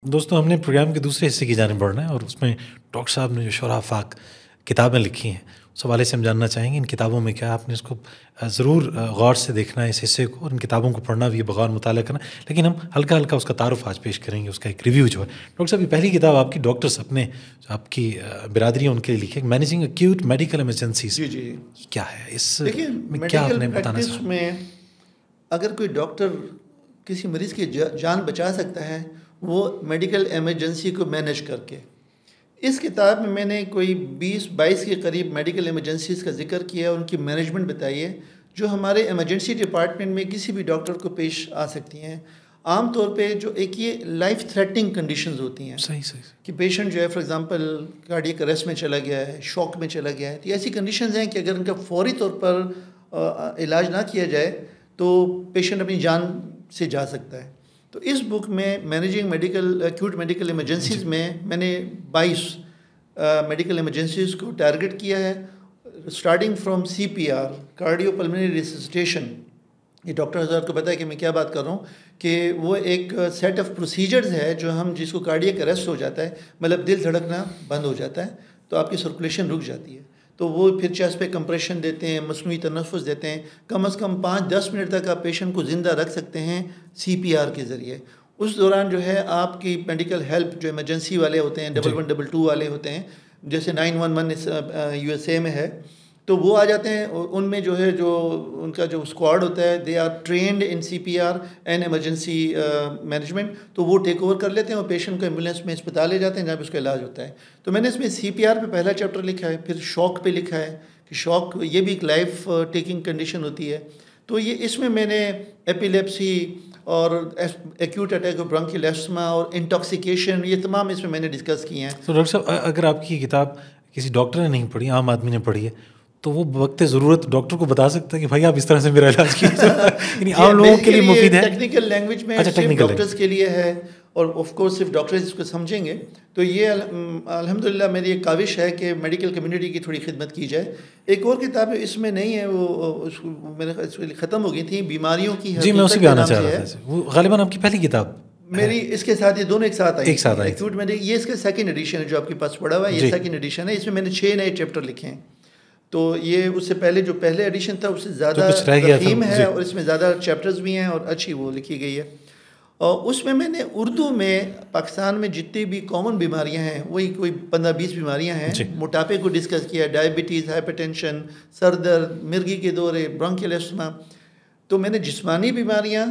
دوستوں، ہم نے پروگرام کے دوسرے حصے کی جانب بڑھنا ہے اور اس میں ڈاکٹر صاحب نے جو شورا آفاق کتابیں لکھی ہیں اس حوالے سے ہم جاننا چاہیں گے ان کتابوں میں کیا. آپ نے اس کو ضرور غور سے دیکھنا ہے اس حصے کو، اور ان کتابوں کو پڑھنا بھی بغور مطالعہ کرنا. لیکن ہم ہلکا ہلکا اس کا تعارف آج پیش کریں گے، اس کا ایک ریویو جو ہے. ڈاکٹر صاحب، یہ پہلی کتاب آپ کی ڈاکٹرس اپنے آپ کی برادری ان کے لیے لکھی ہے، مینیجنگ ایکیوٹ میڈیکل ایمرجنسیز. جی کیا ہے اس میں کیا آپ میڈیکل نے بتانا پریکٹس چاہا؟ میں اگر کوئی ڈاکٹر کسی مریض کی جان بچا سکتا ہے وہ میڈیکل ایمرجنسی کو مینیج کر کے. اس کتاب میں نے کوئی 20-22 کے قریب میڈیکل ایمرجنسیز کا ذکر کیا ہے، ان کی مینجمنٹ بتائی ہے جو ہمارے ایمرجنسی ڈپارٹمنٹ میں کسی بھی ڈاکٹر کو پیش آ سکتی ہیں. عام طور پہ جو ایک یہ لائف تھریٹنگ کنڈیشنز ہوتی ہیں صحیح کہ پیشنٹ جو ہے فار ایگزامپل کارڈیک اریسٹ میں چلا گیا ہے، شوک میں چلا گیا ہے، تو ایسی کنڈیشنز ہیں کہ اگر ان کا فوری طور پر علاج نہ کیا جائے تو پیشنٹ اپنی جان سے جا سکتا ہے. تو اس بک میں managing medical acute medical emergencies میں نے 22 میڈیکل ایمرجنسیز کو ٹارگٹ کیا ہے، اسٹارٹنگ فرام CPR کارڈیو پلمنری ریسسٹیشن. یہ ڈاکٹر حضرات کو پتہ ہے کہ میں کیا بات کر رہا ہوں، کہ وہ ایک سیٹ آف پروسیجرز ہے جو ہم جس کو کارڈیک اریسٹ ہو جاتا ہے، مطلب دل دھڑکنا بند ہو جاتا ہے تو آپ کی سرکولیشن رک جاتی ہے، تو وہ پھر چیسٹ پہ کمپریشن دیتے ہیں، مصنوعی تنفس دیتے ہیں. کم از کم 5-10 منٹ تک آپ پیشنٹ کو زندہ رکھ سکتے ہیں CPR کے ذریعے. اس دوران جو ہے آپ کی میڈیکل ہیلپ جو ایمرجنسی والے ہوتے ہیں 1122 والے ہوتے ہیں، جیسے 911 USA میں ہے، تو وہ آ جاتے ہیں. ان میں جو ہے جو ان کا جو اسکواڈ ہوتا ہے they are trained in CPR and emergency management, تو وہ ٹیک اوور کر لیتے ہیں اور پیشنٹ کو ایمبولینس میں اسپتال لے جاتے ہیں جہاں پہ اس کا علاج ہوتا ہے. تو میں نے اس میں CPR پہ پہلا چیپٹر لکھا ہے، پھر شوک پہ لکھا ہے کہ شوک یہ بھی ایک لائف ٹیکنگ کنڈیشن ہوتی ہے. تو یہ اس میں نے ایپیلیپسی اور acute attack of bronchial asthma اور انٹاکسیکیشن یہ تمام اس میں نے ڈسکس کیے ہیں. تو ڈاکٹر صاحب، اگر آپ کی کتاب کسی ڈاکٹر نے نہیں پڑھی، عام آدمی نے پڑھی ہے، تو وہ وقت ضرورت ڈاکٹر کو بتا سکتا ہے کہ بھائی آپ اس طرح سے میرا علاج کیجیے، یعنی عام لوگوں کے لیے مفید ہے. ٹیکنیکل لینگویج میں صرف ڈاکٹرز کے لیے ہے، اور آف کورس صرف ڈاکٹرز اس کو سمجھیں گے. تو یہ الحمدللہ میری ایک کاوش ہے کہ میڈیکل کمیونٹی کی تھوڑی خدمت کی جائے. ایک اور کتاب اس میں نہیں ہے، وہ میرے ختم ہو گئی تھی، بیماریوں کی جی میں اسی پہ آنا چاہ رہا تھا. وہ غالباً آپ کی پہلی کتاب میری اس کے ساتھ، یہ دونوں ایک ساتھ آئی. ایکیوٹ یہ اس کا سیکنڈ ایڈیشن ہے جو آپ کے پاس پڑا ہوا ہے، یہ سیکنڈ ایڈیشن ہے. اس میں میں نے 6 نئے چیپٹر لکھے ہیں. تو یہ اس سے پہلے جو پہلے ایڈیشن تھا اس سے زیادہ ضخیم ہے اور اس میں زیادہ چیپٹرز بھی ہیں اور اچھی وہ لکھی گئی ہے. اور اس میں نے اردو میں پاکستان میں جتنی بھی کامن بیماریاں ہیں وہی کوئی 15-20 بیماریاں ہیں. موٹاپے کو ڈسکس کیا، ڈائبٹیز، ہائپر ٹینشن، سر درد، مرگی کے دورے، برونکیل ایسما. تو میں نے جسمانی بیماریاں،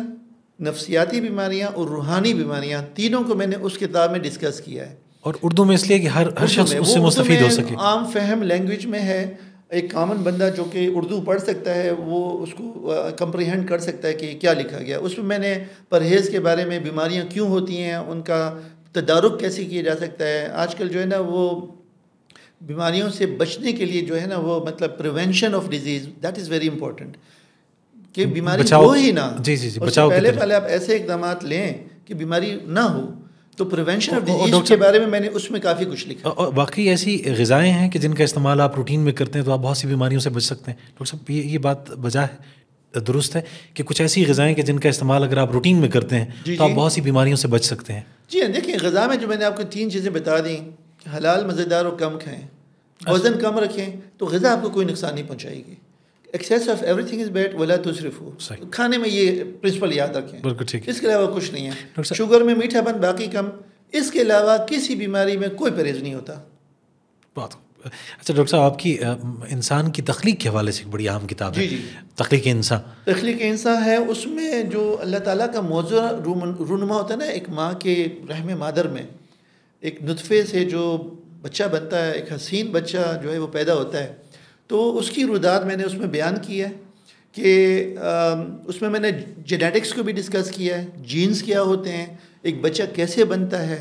نفسیاتی بیماریاں اور روحانی بیماریاں تینوں کو میں نے اس کتاب میں ڈسکس کیا ہے. اور اردو میں اس لیے کہ ہر شخص اس سے مستفید ہو سکے، عام فہم لینگویج میں ہے. ایک کامن بندہ جو کہ اردو پڑھ سکتا ہے وہ اس کو کمپریہنڈ کر سکتا ہے کہ کیا لکھا گیا. اس میں نے پرہیز کے بارے میں، بیماریاں کیوں ہوتی ہیں، ان کا تدارک کیسے کیا جا سکتا ہے. آج کل جو ہے نا وہ بیماریوں سے بچنے کے لیے جو ہے نا وہ مطلب prevention of disease, that is very important, کہ بیماری ہو ہی نہ. پہلے آپ ایسے اقدامات لیں کہ بیماری نہ ہو. تو پریونشن آف ڈیزیز کے بارے میں نے اس میں کافی کچھ لکھا. اور باقی ایسی غذائیں ہیں کہ جن کا استعمال آپ روٹین میں کرتے ہیں تو آپ بہت سی بیماریوں سے بچ سکتے ہیں. ڈاکٹر صاحب یہ بات بجا ہے، درست ہے کہ کچھ ایسی غذائیں کہ جن کا استعمال اگر آپ روٹین میں کرتے ہیں تو آپ بہت سی بیماریوں سے بچ سکتے ہیں. جی ہاں، دیکھیں غذا میں جو میں نے آپ کو 3 چیزیں بتا دیں کہ حلال، مزیدار اور کم کھائیں، وزن کم رکھیں، تو غذا آپ کو کوئی نقصان نہیں پہنچائے گی. Access of every thing is bad ولا تسرفوا. کھانے میں یہ پرنسپل یاد رکھیں، اس کے علاوہ کچھ نہیں ہے. شوگر میں میٹھا پن باقی کم، اس کے علاوہ کسی بیماری میں کوئی پرہیز نہیں ہوتا. بات اچھا ڈاکٹر صاحب، آپ کی انسان کی تخلیق کے حوالے سے ایک بڑی اہم کتاب ہے. جی تخلیق انسان. تخلیق انسان ہے. اس میں جو اللہ تعالیٰ کا موضوع رونما ہوتا ہے نا، ایک ماں کے رحم مادر میں ایک نطفے سے جو بچہ بنتا ہے، ایک حسین بچہ جو ہے وہ پیدا ہوتا ہے، تو اس کی رودات میں نے اس میں بیان کی ہے کہ اس میں نے جینیٹکس کو بھی ڈسکس کیا ہے، جینز کیا ہوتے ہیں، ایک بچہ کیسے بنتا ہے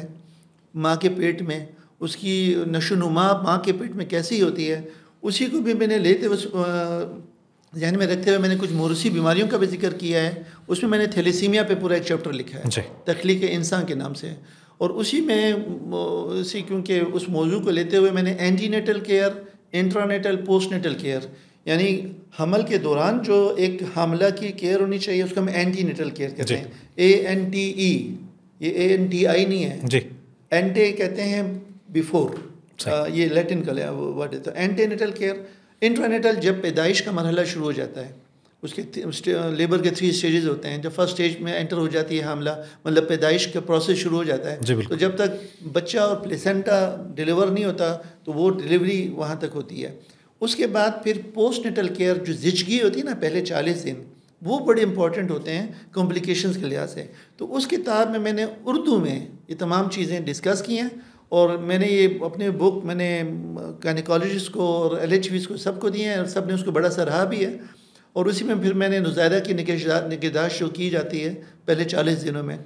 ماں کے پیٹ میں، اس کی نشو و نما ماں کے پیٹ میں کیسی ہوتی ہے. اسی کو بھی میں نے لیتے ہوئے ذہن میں رکھتے ہوئے میں نے کچھ موروثی بیماریوں کا بھی ذکر کیا ہے. اس میں نے تھیلیسیمیا پہ پورا ایک چیپٹر لکھا ہے، تخلیق انسان کے نام سے. اور اسی میں کیونکہ اس موضوع کو لیتے ہوئے میں نے antenatal care, intranatal, postnatal care, یعنی حمل کے دوران جو ایک حاملہ کی کیئر ہونی چاہیے اس کو ہم اینٹی نیٹل کیئر کہتے ہیں، ANTE. یہ ANTI نہیں ہے. جی. اینٹے کہتے ہیں بیفور, یہ لیٹن کا ورڈ ہے. تو اینٹی نیٹل کیئر, انٹرانیٹل جب پیدائش کا مرحلہ شروع ہو جاتا ہے, اس کے لیبر کے 3 اسٹیجز ہوتے ہیں. جب فرسٹ اسٹیج میں انٹر ہو جاتی ہے حاملہ, مطلب پیدائش کا پروسیس شروع ہو جاتا ہے, تو جب تک بچہ اور پلیسنٹا ڈیلیور نہیں ہوتا تو وہ ڈیلیوری وہاں تک ہوتی ہے. اس کے بعد پھر پوسٹ نیٹل کیئر, جو زچگی ہوتی ہے نا پہلے 40 دن, وہ بڑے امپورٹنٹ ہوتے ہیں کمپلیکیشنز کے لحاظ سے. تو اس کتاب میں نے اردو میں یہ تمام چیزیں ڈسکس کی ہیں, اور میں نے یہ اپنے بک میں نے گائنیکالوجسٹ کو اور LHVs کو سب کو دیے ہیں, اور سب نے اس کو بڑا سراہا بھی ہے. اور اسی میں پھر میں نے نزائدہ کی نگہداشت جو کی جاتی ہے پہلے 40 دنوں میں,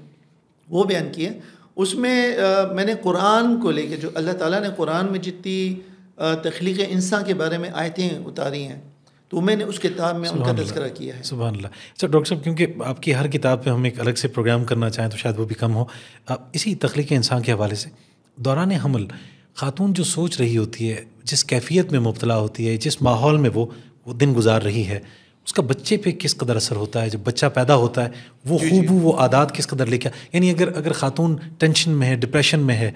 وہ بیان کی ہے. اس میں میں نے قرآن کو لے کے, جو اللہ تعالیٰ نے قرآن میں جتنی تخلیق انسان کے بارے میں آیتیں اتاری ہیں, تو میں نے اس کتاب میں ان کا تذکرہ کیا ہے. سبحان اللہ. اچھا ڈاکٹر صاحب, کیونکہ آپ کی ہر کتاب پہ ہم ایک الگ سے پروگرام کرنا چاہیں تو شاید وہ بھی کم ہو. اسی تخلیق انسان کے حوالے سے, دوران حمل خاتون جو سوچ رہی ہوتی ہے, جس کیفیت میں مبتلا ہوتی ہے, جس ماحول میں وہ دن گزار رہی ہے, اس کا بچے پہ کس قدر اثر ہوتا ہے. جب بچہ پیدا ہوتا ہے وہ خوبو وہ عادات کس قدر لے کے, یعنی اگر خاتون ٹینشن میں ہے, ڈپریشن میں ہے,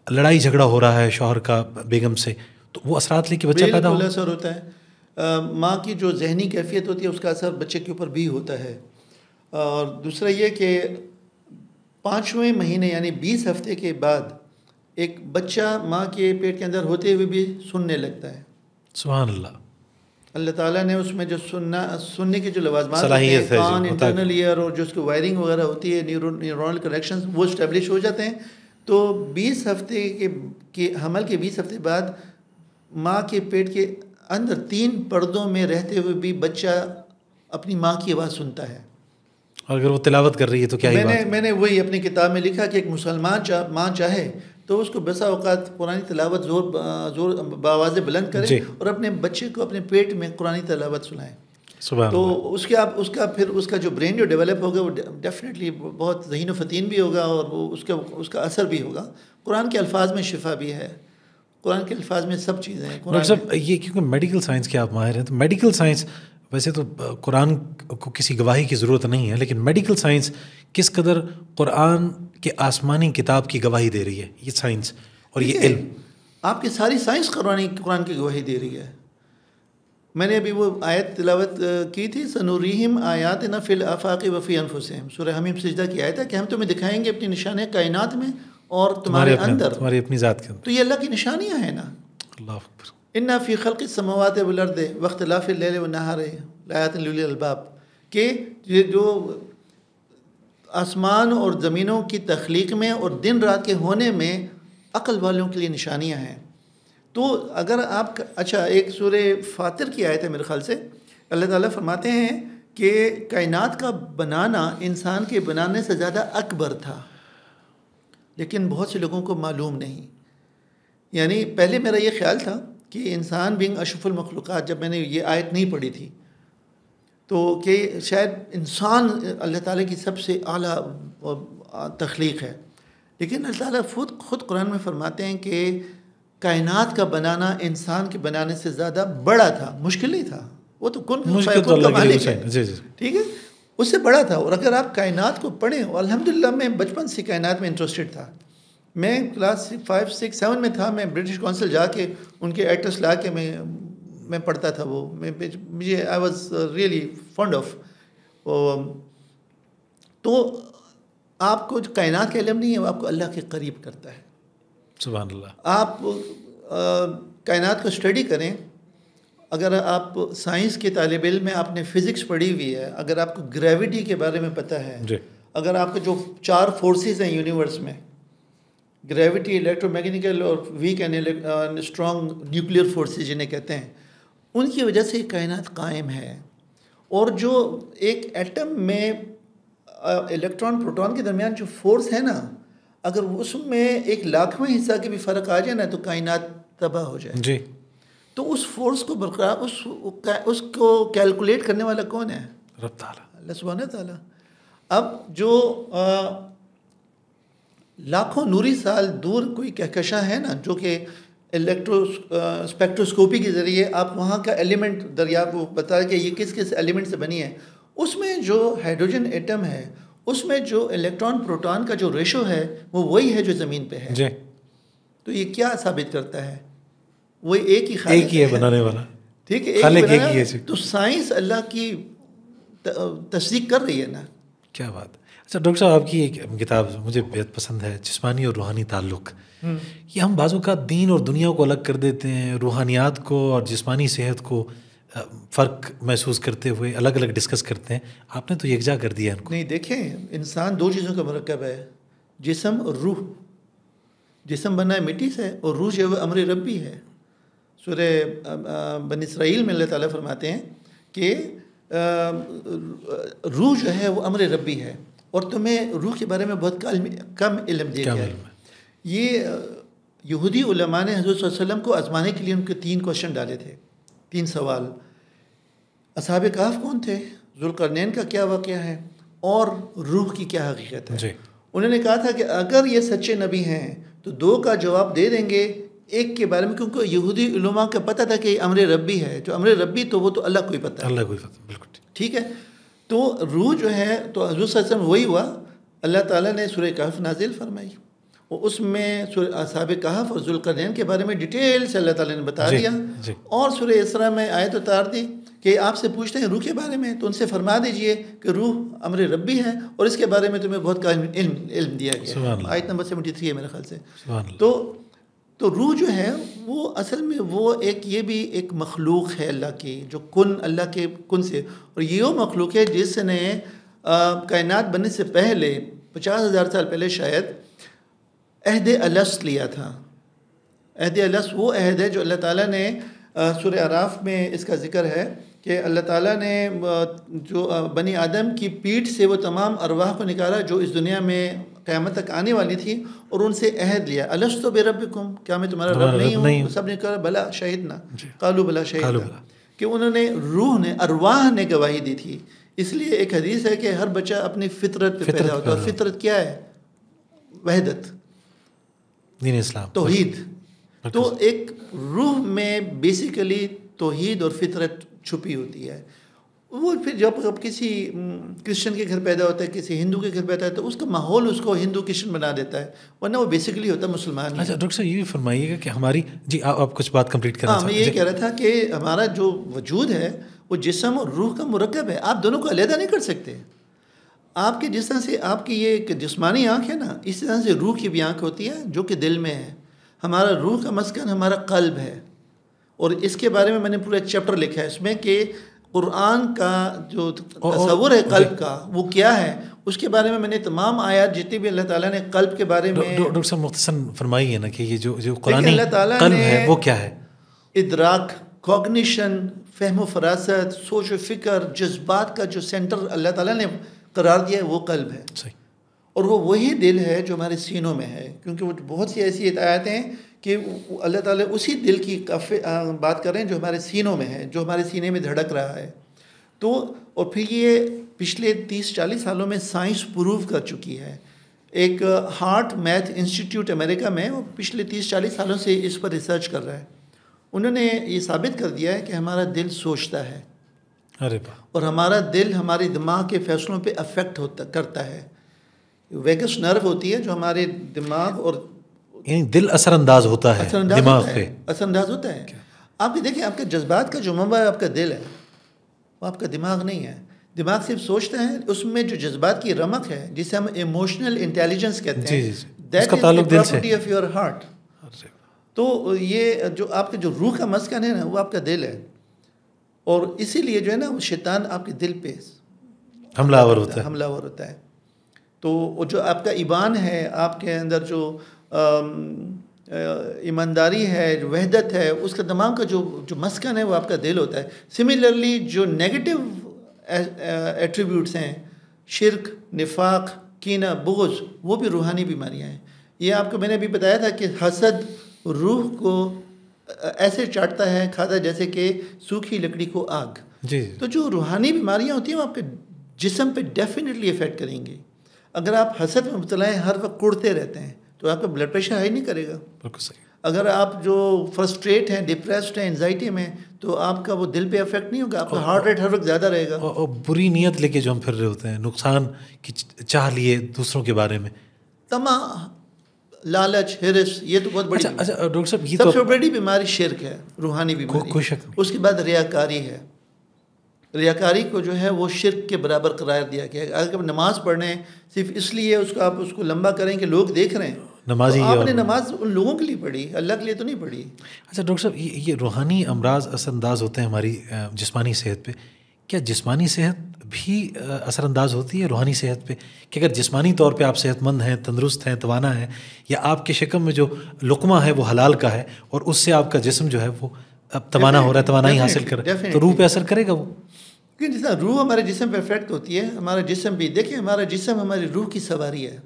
لڑائی جھگڑا ہو رہا ہے شوہر کا بیگم سے, تو وہ اثرات لے کے بچہ پیدا بالکل اثر ہوتا ہے. ماں کی جو ذہنی کیفیت ہوتی ہے اس کا اثر بچے کے اوپر بھی ہوتا ہے. اور دوسرا یہ کہ 5ویں مہینے یعنی 20 ہفتے کے بعد ایک بچہ ماں کے پیٹ کے اندر ہوتے ہوئے بھی سننے لگتا ہے. سبحان اللہ. اللہ تعالیٰ نے اس میں جو سننے کے جو لوازمات ہوتے ہیں, کان, انٹرنل ایئر, اور جو اس کی وائرنگ وغیرہ ہوتی ہے, نیورونل کنیکشنز, وہ اسٹیبلش ہو جاتے ہیں. تو 20 ہفتے کے حمل کے 20 ہفتے بعد ماں کے پیٹ کے اندر 3 پردوں میں رہتے ہوئے بھی بچہ اپنی ماں کی آواز سنتا ہے. اور اگر وہ تلاوت کر رہی ہے تو کیا ہی بات. میں نے وہی اپنی کتاب میں لکھا کہ ایک مسلمان ماں چاہے تو اس کو بسا اوقات قرآن تلاوت زور بآواز بلند کرے, اور اپنے بچے کو اپنے پیٹ میں قرآن تلاوت سنائے. تو اس کا جو برین جو ڈیولپ ہوگا وہ ڈیفینیٹلی بہت ذہین و فتین بھی ہوگا, اور وہ اس کا اثر بھی ہوگا. قرآن کے الفاظ میں شفا بھی ہے, قرآن کے الفاظ میں سب چیزیں ہیں. ڈاکٹر صاحب, یہ کیونکہ میڈیکل سائنس کے آپ ماہر ہیں, تو میڈیکل سائنس ویسے تو قرآن کو کسی گواہی کی ضرورت نہیں ہے, لیکن میڈیکل سائنس کس قدر قرآن کے آسمانی کتاب کی گواہی دے رہی ہے, یہ سائنس اور یہ علم. آپ کی ساری سائنس قرآن کی گواہی دے رہی ہے. میں نے ابھی وہ آیت تلاوت کی تھی, سنوریہم آیاتنا فی الآفاق وفی انفسہم, سورہ حمیم سجدہ کی آیت ہے کہ ہم تمہیں دکھائیں گے اپنی نشانیاں کائنات میں اور تمہارے اندر, تمہاری اپنی ذات کے اندر. تو یہ اللہ کی نشانیاں ہیں نا. اللہ اکبر. انا فی خلق السماوات والارض واختلاف اللیل والنہار لآیات لأولی الالباب, کہ یہ جو آسمان اور زمینوں کی تخلیق میں اور دن رات کے ہونے میں عقل والوں کے لیے نشانیاں ہیں. تو اگر آپ اچھا, ایک سورہ فاطر کی آیت ہے میرے خیال سے, اللہ تعالیٰ فرماتے ہیں کہ کائنات کا بنانا انسان کے بنانے سے زیادہ اکبر تھا, لیکن بہت سے لوگوں کو معلوم نہیں. یعنی پہلے میرا یہ خیال تھا کہ انسان بینگ اشرف المخلوقات, جب میں نے یہ آیت نہیں پڑھی تھی تو کہ شاید انسان اللہ تعالیٰ کی سب سے اعلیٰ تخلیق ہے, لیکن اللہ تعالیٰ خود قرآن میں فرماتے ہیں کہ کائنات کا بنانا انسان کے بنانے سے زیادہ بڑا تھا, مشکل نہیں تھا. وہ تو کن کا مالک ہے, ٹھیک ہے, اس سے بڑا تھا. اور اگر آپ کائنات کو پڑھیں, اور الحمدللہ میں بچپن سے کائنات میں انٹرسٹڈ تھا. میں کلاس 5, 6, 7 میں تھا, میں برٹش کونسل جا کے ان کے ایٹلس لا کے میں پڑھتا تھا. وہ مجھے I was really fond of. تو آپ کو جو کائنات کا علم نہیں ہے وہ آپ کو اللہ کے قریب کرتا ہے. سبحان اللہ. آپ کائنات کو اسٹڈی کریں. اگر آپ سائنس کے طالب علم میں آپ نے فزکس پڑھی ہوئی ہے, اگر آپ کو گریوٹی کے بارے میں پتہ ہے, اگر آپ کو جو 4 فورسز ہیں یونیورس میں, گریوٹی, الیکٹرو میگنیکل اور weak and strong nuclear forces جنہیں کہتے ہیں, ان کی وجہ سے کائنات قائم ہے. اور جو ایک ایٹم میں الیکٹران پروٹون کے درمیان جو فورس ہے نا, اگر اس میں 1,00,000واں حصہ کے بھی فرق آ جائے نا تو کائنات تباہ ہو جائے. جی. تو اس فورس کو برقرار, اس کو کیلکولیٹ کرنے والا کون ہے؟ رب تعالیٰ, اللہ سبحانہ تعالیٰ. اب جو لاکھوں نوری سال دور کوئی کہکشاں ہے نا, جو کہ اسپیکٹروسکوپی کے ذریعے آپ وہاں کا ایلیمنٹ دریافت بتا کہ یہ کس کس ایلیمنٹ سے بنی ہے, اس میں جو ہائیڈروجن ایٹم ہے اس میں جو الیکٹران پروٹون کا جو ریشو ہے وہ وہی ہے جو زمین پہ ہے. جی. تو یہ کیا ثابت کرتا ہے؟ وہ ایک ہی خالق ہے بنانے والا. ٹھیک ہے, خالق ایک ہی ہے. تو سائنس اللہ کی تصدیق کر رہی ہے نا. کیا بات. اچھا ڈاکٹر صاحب, آپ کی ایک کتاب مجھے بہت پسند ہے, جسمانی اور روحانی تعلق. یہ ہم بعض اوقات دین اور دنیا کو الگ کر دیتے ہیں, روحانیات کو اور جسمانی صحت کو فرق محسوس کرتے ہوئے الگ الگ ڈسکس کرتے ہیں. آپ نے تو یکجا کر دیا ان کو. نہیں, دیکھیں, انسان دو چیزوں کا مرکب ہے, جسم اور روح. جسم بنا ہے مٹی سے اور روح جو ہے امر ربی ہے. سورہ بنی اسرائیل میں اللہ تعالیٰ فرماتے ہیں کہ روح جو ہے وہ امر ربی ہے, اور تمہیں روح کے بارے میں بہت کم علم دیا گیا ہے. یہ یہودی علماء نے حضرت صلی اللہ علیہ وسلم کو آزمانے کے لیے ان کے 3 کوشچن ڈالے تھے, 3 سوال. اصحاب کہف کون تھے, ذوالقرنین کا کیا واقعہ ہے, اور روح کی کیا حقیقت ہے. انہوں نے کہا تھا کہ اگر یہ سچے نبی ہیں تو 2 کا جواب دے دیں گے, ایک کے بارے میں, کیونکہ یہودی علماء کا پتہ تھا کہ امر ربی ہے. جو امر ربی تو وہ تو اللہ کو ہی پتہ ہے. اللہ کو ہی پتہ, بالکل ٹھیک ہے. تو روح جو ہے تو حضور صلی اللہ علیہ وسلم وہی ہوا. اللہ تعالیٰ نے سورہ کہف نازل فرمائی, اور اس میں اصحاب کہف اور ذوالقرنین کے بارے میں ڈیٹیل سے اللہ تعالیٰ نے بتا دیا. اور سورہ اسراء میں آیت اتار دی کہ آپ سے پوچھتے ہیں روح کے بارے میں, تو ان سے فرما دیجئے کہ روح امر ربی ہے, اور اس کے بارے میں تمہیں بہت علم دیا گیا. آیت نمبر 73 ہے میرے خیال سے. تو روح جو ہے وہ اصل میں وہ یہ بھی ایک مخلوق ہے اللہ کی, جو اللہ کے کن سے, اور یہ وہ مخلوق ہے جس نے کائنات بننے سے پہلے 50,000 سال پہلے شاید عہد الست لیا تھا. عہد الست وہ عہد ہے جو اللہ تعالیٰ نے سورہ اعراف میں اس کا ذکر ہے کہ اللہ تعالیٰ نے جو بنی آدم کی پیٹھ سے وہ تمام ارواح کو نکالا جو اس دنیا میں قیامت تک آنے والی تھی, اور ان سے عہد لیا, الستُ بربکم, کیا میں تمہارا رب نہیں ہوں؟ سب نے کہا بلا شہدنا, قالوا بلا شہدنا, کہ انہوں نے روح نے ارواح نے گواہی دی تھی. اس لیے ایک حدیث ہے کہ ہر بچہ اپنی فطرت پہ پیدا ہوتا ہے, اور فطرت کیا ہے؟ وحدت, دین اسلام, توحید. تو ایک روح میں بیسیکلی توحید اور فطرت چھپی ہوتی ہے. وہ پھر جب کسی کرسچن کے گھر پیدا ہوتا ہے, کسی ہندو کے گھر پیدا ہوتا ہے, تو اس کا ماحول اس کو ہندو کرسچن بنا دیتا ہے, ورنہ وہ بیسیکلی ہوتا ہے مسلمان. اچھا ڈاکٹر صاحب یہ بھی فرمائیے گا کہ ہماری, جی آپ کچھ بات کمپلیٹ کرنا چاہتے ہیں. میں یہ کہہ رہا تھا کہ ہمارا جو وجود ہے وہ جسم اور روح کا مرکب ہے. آپ دونوں کو علیحدہ نہیں کر سکتے. آپ کے جس طرح سے آپ کی یہ ایک جسمانی آنکھ ہے نا, اس طرح سے روح کی بھی آنکھ ہوتی ہے جو کہ دل میں ہے. ہمارا روح کا مسکن ہمارا قلب ہے, اور اس کے بارے میں نے پورا ایک چیپٹر لکھا ہے اس میں کہ قرآن کا جو تصور ہے قلب کا وہ کیا ہے, اس کے بارے میں نے تمام آیات جتنی بھی اللہ تعالیٰ نے قلب کے بارے میں. ڈاکٹر صاحب مختصراً فرمائیے نا کہ یہ جو قرآنی قلب ہے وہ کیا ہے. ادراک, کوگنیشن, فہم و فراست, سوچ و فکر, جذبات کا جو سینٹر اللہ تعالیٰ نے قرار دیا ہے وہ قلب ہے. صحیح. اور وہ وہی دل ہے جو ہمارے سینوں میں ہے, کیونکہ وہ بہت سی ایسی آیات ہیں کہ اللہ تعالیٰ اسی دل کی بات کر رہے ہیں جو ہمارے سینوں میں ہے, جو ہمارے سینے میں دھڑک رہا ہے. تو اور پھر یہ پچھلے 30-40 سالوں میں سائنس پروو کر چکی ہے. ایک ہارٹ میتھ انسٹیٹیوٹ امریکہ میں وہ پچھلے 30-40 سالوں سے اس پر ریسرچ کر رہا ہے. انہوں نے یہ ثابت کر دیا ہے کہ ہمارا دل سوچتا ہے, اور ہمارا دل ہمارے دماغ کے فیصلوں پہ افیکٹ کرتا ہے. ویگس نرو ہوتی ہے جو ہمارے دماغ, اور یعنی دل اثر انداز ہوتا ہے دماغ پہ, اثر انداز ہوتا ہے. آپ بھی دیکھیں, آپ کے جذبات کا جو منبع ہے آپ کا دل ہے, وہ آپ کا دماغ نہیں ہے. دماغ صرف سوچتا ہے, اس میں جو جذبات کی رمق ہے جسے ہم ایموشنل انٹیلیجنس کہتے ہیں, that is the property of your heart. تو یہ جو آپ کے جو روح کا مسکن ہے نا وہ آپ کا دل ہے, اور اسی لیے جو ہے نا وہ شیطان آپ کے دل پہ حملہ آور ہوتا ہے. تو جو آپ کا ایمان ہے, آپ کے اندر جو ایمانداری ہے, جو وحدت ہے, اس کا دماغ کا جو مسکن ہے وہ آپ کا دل ہوتا ہے. سملرلی جو نیگیٹو ایٹریبیوٹس ہیں, شرک, نفاق, کینہ, بغض, وہ بھی روحانی بیماریاں ہیں. یہ آپ کو میں نے ابھی بتایا تھا کہ حسد روح کو ایسے چاٹتا ہے, کھاتا ہے جیسے کہ سوکھی لکڑی کو آگ. تو جو روحانی بیماریاں ہوتی ہیں وہ آپ کے جسم پہ ڈیفینیٹلی افیکٹ کریں گی. اگر آپ حسد میں مبتلا ہیں, ہر وقت کوڑتے رہتے ہیں, تو آپ کا بلڈ پریشر ہائی نہیں کرے گا. بالکل صحیح. اگر آپ جو فرسٹریٹ ہیں، ڈپریسڈ ہیں، انزائٹی میں، تو آپ کا وہ دل پہ افیکٹ نہیں ہوگا، آپ کا ہارٹ ریٹ ہر وقت زیادہ رہے گا. اور بری نیت لے کے جو ہم پھر رہے ہوتے ہیں، نقصان کی چاہ لیے دوسروں کے بارے میں، طمع، لالچ، ہرس، یہ تو بہت بڑی اچھا ڈاکٹر صاحب یہ سب تو سے بڑی بیماری شرک ہے، روحانی بیماری. کوئی شک نہیں. اس کے بعد ریاکاری ہے. ریاکاری کو جو ہے وہ شرک کے برابر قرار دیا گیا ہے. اگر نماز پڑھیں صرف اس لیے آپ اس کو لمبا کریں کہ لوگ دیکھ رہے ہیں، نمازی، آپ نے نماز ان لوگوں کے لیے پڑھی، اللہ کے لیے تو نہیں پڑھی. اچھا ڈاکٹر صاحب یہ روحانی امراض اثر انداز ہوتے ہیں ہماری جسمانی صحت پہ، کیا جسمانی صحت بھی اثر انداز ہوتی ہے روحانی صحت پہ؟ کہ اگر جسمانی طور پہ آپ صحت مند ہیں، تندرست ہیں، توانا ہیں، یا آپ کے شکم میں جو لقمہ ہے وہ حلال کا ہے اور اس سے آپ کا جسم جو ہے وہ اب توانا ہو رہا ہے، توانائی حاصل کر رہا ہے، تو روح پہ اثر کرے گا وہ؟ کیونکہ جس طرح روح ہمارے جسم پہ افیکٹ ہوتی ہے، ہمارا جسم بھی، دیکھیں ہمارا جسم ہماری روح کی سواری ہے.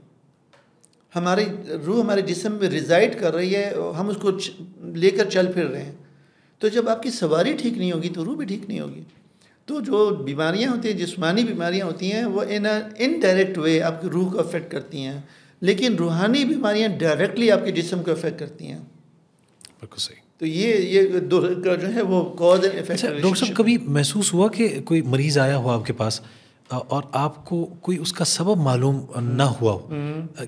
ہماری روح ہمارے جسم میں ریزائڈ کر رہی ہے، ہم اس کو لے کر چل پھر رہے ہیں. تو جب آپ کی سواری ٹھیک نہیں ہوگی تو روح بھی ٹھیک نہیں ہوگی. تو جو بیماریاں ہوتی ہیں، جسمانی بیماریاں ہوتی ہیں، وہ ان ڈائریکٹ وے آپ کی روح کو افیکٹ کرتی ہیں، لیکن روحانی بیماریاں ڈائریکٹلی آپ کے جسم کو افیکٹ کرتی ہیں. بالکل صحیح. تو یہ دو جو ہے وہ کاز اینڈ افیکٹ. ڈاکٹر صاحب کبھی محسوس ہوا کہ کوئی مریض آیا ہوا آپ کے پاس اور آپ کو کوئی اس کا سبب معلوم نہ ہوا ہو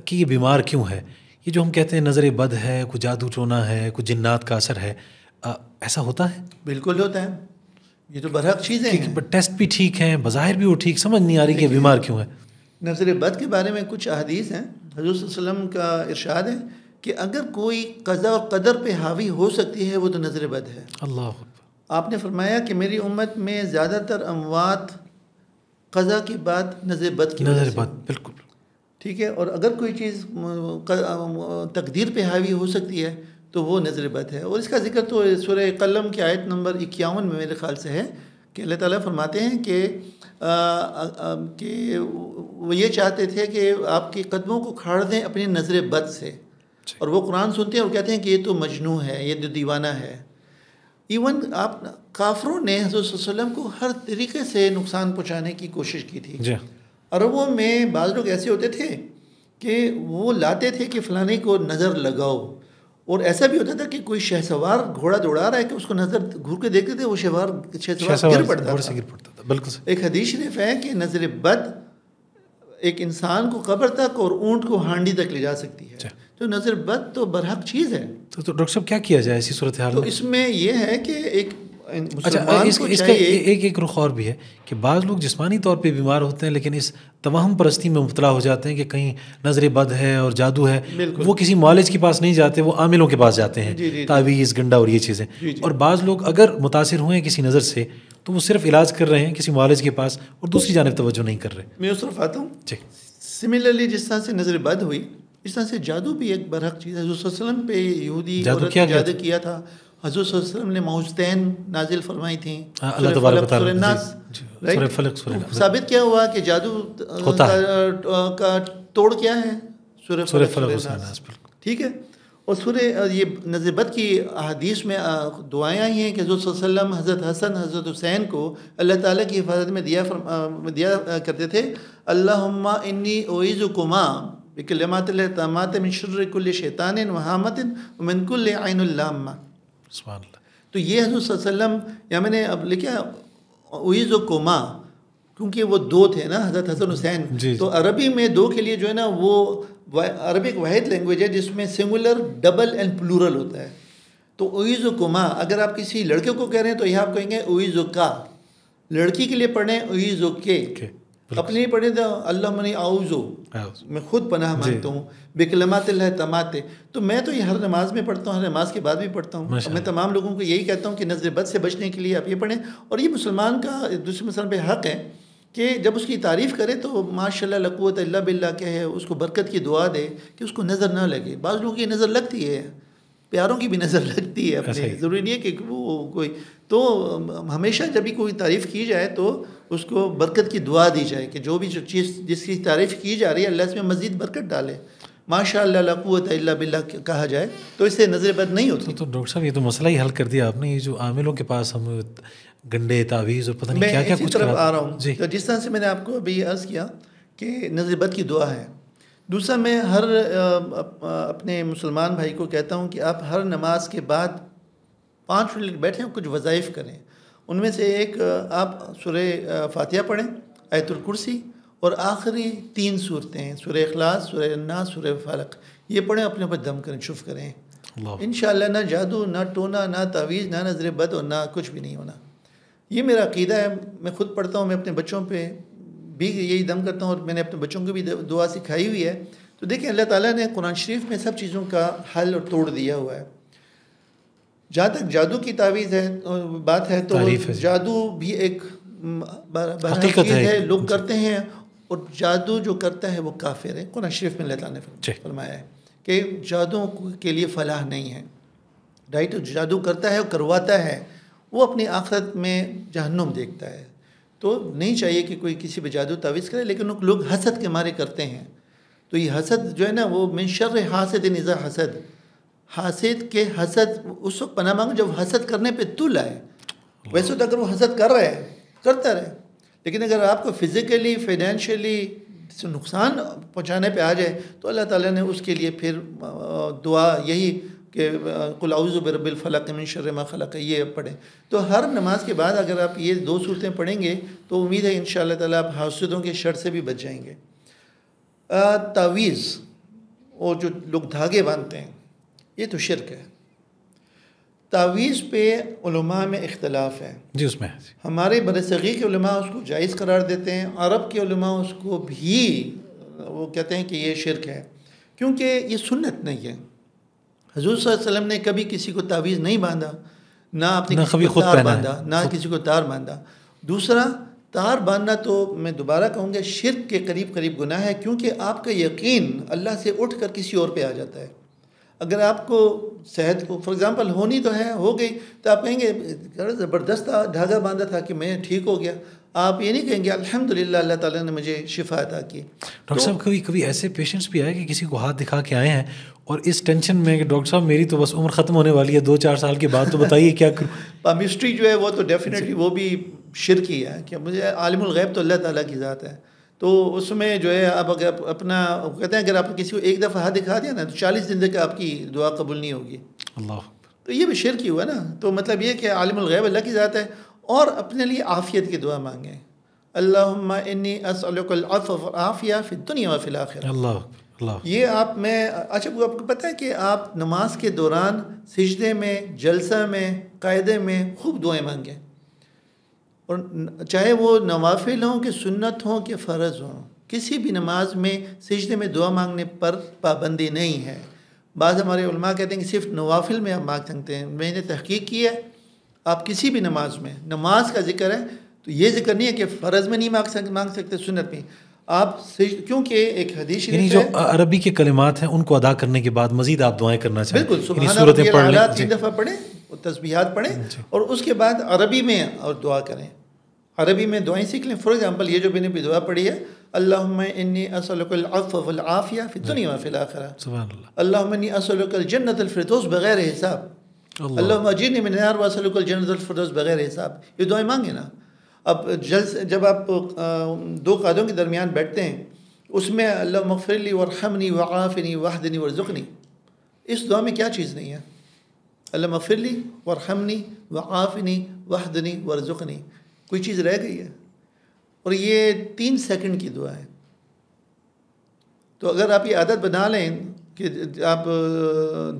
کہ یہ بیمار کیوں ہے؟ یہ جو ہم کہتے ہیں نظر بد ہے، کوئی جادو ٹونا ہے، کوئی جنات کا اثر ہے، ایسا ہوتا ہے؟ بالکل ہوتا ہے. یہ تو برحق چیزیں ہیں. ٹیسٹ بھی ٹھیک ہیں، بظاہر بھی وہ ٹھیک، سمجھ نہیں آ رہی کہ بیمار کیوں ہے. نظر بد کے بارے میں کچھ احادیث ہیں. حضور صلی اللہ علیہ وسلم کا ارشاد ہے کہ اگر کوئی قضا و قدر پہ حاوی ہو سکتی ہے وہ تو نظر بد ہے. اللہ اکبر. آپ نے فرمایا کہ میری امت میں زیادہ تر اموات قضا کی بات نظر بد کی وجہ سے. نظر بد، بالکل ٹھیک ہے. اور اگر کوئی چیز تقدیر پہ حاوی ہو سکتی ہے تو وہ نظر بد ہے. اور اس کا ذکر تو سورہ قلم کی آیت نمبر 51 میں میرے خیال سے ہے کہ اللہ تعالیٰ فرماتے ہیں کہ وہ یہ چاہتے تھے کہ آپ کے قدموں کو کھاڑ دیں اپنی نظر بد سے. اور وہ قرآن سنتے ہیں اور کہتے ہیں کہ یہ تو مجنون ہے، یہ تو دیوانہ ہے. ایون آپ کافروں نے حضرت صلی اللہ علیہ وسلم کو ہر طریقے سے نقصان پہنچانے کی کوشش کی تھی. عربوں میں بعض لوگ ایسے ہوتے تھے کہ وہ لاتے تھے کہ فلانے کو نظر لگاؤ، اور ایسا بھی ہوتا تھا کہ کوئی شہ سوار گھوڑا دوڑا رہا ہے کہ اس کو نظر گھور کے دیکھتے تھے، وہ شہ سوار گر پڑتا تھا. بالکل. ایک حدیث شریف ہے کہ نظر بد ایک انسان کو قبر تک اور اونٹ کو ہانڈی تک لے جا سکتی ہے. تو نظر بد تو برحق چیز ہے. تو ڈاکٹر صاحب کیا کیا جائے ایسی صورتحال میں؟ تو اس میں یہ ہے کہ ایک اس کا ایک رخ اور بھی ہے کہ بعض لوگ جسمانی طور پہ بیمار ہوتے ہیں لیکن اس توہم پرستی میں مبتلا ہو جاتے ہیں کہ کہیں نظر بد ہے اور جادو ہے. وہ کسی معالج کے پاس نہیں جاتے، وہ عاملوں کے پاس جاتے ہیں، تعویذ، گنڈا اور یہ چیزیں. اور بعض لوگ اگر متاثر ہوئے ہیں کسی نظر سے تو وہ صرف علاج کر رہے ہیں کسی معالج کے پاس اور دوسری جانب توجہ نہیں کر رہے. میں اس طرف آتا ہوں. سملرلی جس طرح سے نظر بد ہوئی، اس طرح سے جادو بھی ایک برحق چیز ہے. حضور صلی اللہ علیہ وسلم پہ یہودی عورت نے جادو کیا تھا. حضور صلی اللہ علیہ وسلم نے معوذتین نازل فرمائی تھیں، اللہ تبارک و تعالی، سورہ ناس. ثابت کیا ہوا کہ جادو کا توڑ کیا ہے؟ سورہ فلق و ناس. ٹھیک ہے. اور سورہ یہ نظر بد کی احادیث میں دعائیں آئی ہیں کہ حضور صلی اللہ علیہ وسلم حضرت حسن، حضرت حسین کو اللہ تعالیٰ کی حفاظت میں دیا کرتے تھے. اللہم انی اعوذکما بکلمات اللہ التامات من شر کل شیطان وہامت ومن کل عین اللامہ. سبحان اللہ. تو یہ حضرت صلی اللہ علیہ وسلم، یا میں نے اب لکھا اعوذکما کیونکہ وہ دو تھے نا، حضرت حسن حسین. تو عربی میں دو کے لیے جو ہے نا، وہ عربی ایک واحد لینگویج ہے جس میں سنگولر، ڈبل اینڈ پلورل ہوتا ہے. تو اعوذکما اگر آپ کسی لڑکے کو کہہ رہے ہیں تو یہاں آپ کہیں گے اعوذکا. لڑکی کے لیے پڑھیں اعوذکے، اپنے لیے پڑھیں تو اللہم انی اعوذ، میں خود پناہ مانگتا ہوں بکلمات اللہ التامات. تو میں تو یہ ہر نماز میں پڑھتا ہوں، ہر نماز کے بعد بھی پڑھتا ہوں. میں تمام لوگوں کو یہی کہتا ہوں کہ نظر بد سے بچنے کے لیے آپ یہ پڑھیں. اور یہ مسلمان کا دوسرے مسلمان پہ حق ہے کہ جب اس کی تعریف کرے تو ماشاء اللہ لا قوت الا باللہ کہے، اس کو برکت کی دعا دے کہ اس کو نظر نہ لگے. بعض لوگوں کی نظر لگتی ہے، پیاروں کی بھی نظر لگتی ہے اپنے، ضروری نہیں ہے کہ وہ کوئی. تو ہمیشہ جب بھی کوئی تعریف کی جائے تو اس کو برکت کی دعا دی جائے کہ جو بھی چیز جس کی تعریف کی جا رہی ہے اللہ اس میں مزید برکت ڈالے. ماشاء اللہ لا قوت الا باللہ کہا جائے تو اس سے نظر بد نہیں ہوتی. تو ڈاکٹر صاحب یہ تو مسئلہ ہی حل کر دیا آپ نے. یہ جو عاملوں کے پاس ہم گنڈے، تعویذ اور پتہ نہیں کیا کیا کچھ طرف آ رہا ہوں. تو جس طرح سے میں نے آپ کو ابھی عرض کیا کہ نظر بد کی دعا ہے. دوسرا میں اپنے مسلمان بھائی کو کہتا ہوں کہ آپ ہر نماز کے بعد 5 منٹ بیٹھیں کچھ وظائف کریں. ان میں سے ایک آپ سورہ فاتحہ پڑھیں، آیت الکرسی، اور آخری 3 صورتیں سورہ اخلاص، سورہ الناس، سورہ فلق، یہ پڑھیں، اپنے اوپر دم کریں، شف کریں. انشاءاللہ نہ جادو، نہ ٹونا، نہ تعویذ، نہ نظر بد، اور نہ کچھ بھی نہیں ہونا. یہ میرا عقیدہ ہے. میں خود پڑھتا ہوں، میں اپنے بچوں پہ بھی یہی دم کرتا ہوں، اور میں نے اپنے بچوں کو بھی دعا سکھائی ہوئی ہے. تو دیکھیں اللہ تعالیٰ نے قرآن شریف میں سب چیزوں کا حل اور توڑ دیا ہوا ہے. جہاں تک جادو کی تعویذ ہے بات ہے تو جادو بھی ایک حقیقت ہے، لوگ کرتے ہیں، اور جادو جو کرتا ہے وہ کافر ہے. قرآن شریف میں اللہ تعالیٰ نے فرمایا ہے کہ جادو کے لیے فلاح نہیں ہے. رائٹ، جادو کرتا ہے اور کرواتا ہے، وہ اپنی آخرت میں جہنم دیکھتا ہے. تو نہیں چاہیے کہ کوئی کسی پہ جادو تعویذ کرے، لیکن لوگ حسد کے مارے کرتے ہیں. تو یہ حسد جو ہے نا، وہ من شر حاسد اذا حسد، حاسد کے حسد اس وقت پناہ مانگو جب حسد کرنے پہ تل آئے. ویسے تو اگر وہ حسد کر رہے ہیں کرتا رہے، لیکن اگر آپ کو فزیکلی فائنینشلی نقصان پہنچانے پہ آ جائے تو اللہ تعالیٰ نے اس کے لیے پھر دعا یہی کہ قل اعوذ برب الفلق من شر ما خلق، یہ پڑھیں. تو ہر نماز کے بعد اگر آپ یہ 2 صورتیں پڑھیں گے تو امید ہے انشاءاللہ تعالیٰ آپ حاسدوں کے شر سے بھی بچ جائیں گے. تعویذ اور جو لوگ دھاگے باندھتے ہیں یہ تو شرک ہے. تعویذ پہ علماء میں اختلاف ہے. جی، اس میں ہمارے برصغیر کے علماء اس کو جائز قرار دیتے ہیں، عرب کے علماء اس کو بھی وہ کہتے ہیں کہ یہ شرک ہے، کیونکہ یہ سنت نہیں ہے. حضور صلی اللہ علیہ وسلم نے کبھی کسی کو تعویذ نہیں باندھا، نہ اپنے کسی کو تار باندھا، نہ کسی کو تار باندھا. دوسرا، تار باندھنا تو میں دوبارہ کہوں گا شرک کے قریب گناہ ہے، کیونکہ آپ کا یقین اللہ سے اٹھ کر کسی اور پہ آ جاتا ہے. اگر آپ کو صحت کو فار ایگزامپل ہونی تو ہے، ہو گئی، تو آپ کہیں گے زبردست دھاگا باندھا تھا کہ میں ٹھیک ہو گیا. آپ یہ نہیں کہیں گے الحمدللہ اللہ تعالیٰ نے مجھے شفا عطا کی. ڈاکٹر صاحب کبھی ایسے پیشنٹس بھی آئے کہ کسی کو ہاتھ دکھا کے آئے ہیں اور اس ٹینشن میں کہ ڈاکٹر صاحب میری تو بس عمر ختم ہونے والی ہے 2-4 سال کے بعد، تو بتائیے کیا کروں. پامسٹری جو ہے وہ تو ڈیفینیٹلی وہ بھی شرک ہی ہے کہ مجھے عالم الغیب تو اللہ تعالیٰ کی ذات ہے. تو اس میں جو ہے آپ اگر اپنا کہتے ہیں اگر آپ کسی کو ایک دفعہ ہاتھ دکھا دیا نا تو 40 دن تک آپ کی دعا قبول نہیں ہوگی. اللہ، تو یہ بھی شرک ہی ہوا نا. تو مطلب یہ کہ عالم الغیب اللہ کی ذات ہے، اور اپنے لیے عافیت کی دعا مانگیں. اللہم انی اسألک العفو والعافیہ فی الدنیا وفی الآخرہ. اللہ، یہ آپ میں اچھا آپ کو پتہ ہے کہ آپ نماز کے دوران سجدے میں، جلسہ میں، قاعدے میں خوب دعائیں مانگیں، اور چاہے وہ نوافل ہوں کہ سنت ہوں کہ فرض ہوں. کسی بھی نماز میں سجدے میں دعا مانگنے پر پابندی نہیں ہے. بعض ہمارے علماء کہتے ہیں کہ صرف نوافل میں آپ مانگ سکتے ہیں. میں نے تحقیق کی ہے، آپ کسی بھی نماز میں، نماز کا ذکر ہے تو یہ ذکر نہیں ہے کہ فرض میں نہیں مانگ سکتے، سنت میں آپ کیونکہ ایک حدیث یعنی جو عربی کے کلمات ہیں ان کو ادا کرنے کے بعد مزید آپ دعائیں کرنا چاہیں. بالکل، سبحان ربی الاعلیٰ 3 دفعہ پڑھیں اور تسبیحات پڑھیں، اور اس کے بعد عربی میں اور دعا کریں. عربی میں دعائیں سیکھ لیں. فار ایگزامپل یہ جو میں نے دعا پڑھی ہے، اللہم انی اسألک العفو والعافیہ فی الدنیا وفی الآخرہ. سبحان اللہ. اللہم انی اسألک الجنۃ الفردوس بغیر حساب. اللہم اجرنی من النار واسألک الجنۃ الفردوس بغیر حساب. یہ دعائیں مانگیں نا. اب جب آپ 2 قعدوں کے درمیان بیٹھتے ہیں اس میں اللہم اغفر لی وارحمنی وعافنی واہدنی وارزقنی، اس دعا میں کیا چیز نہیں ہے؟ اللہم اغفر لی وارحمنی وعافنی واہدنی وارزقنی، کوئی چیز رہ گئی ہے؟ اور یہ 3 سیکنڈ کی دعا ہے. تو اگر آپ یہ عادت بنا لیں کہ آپ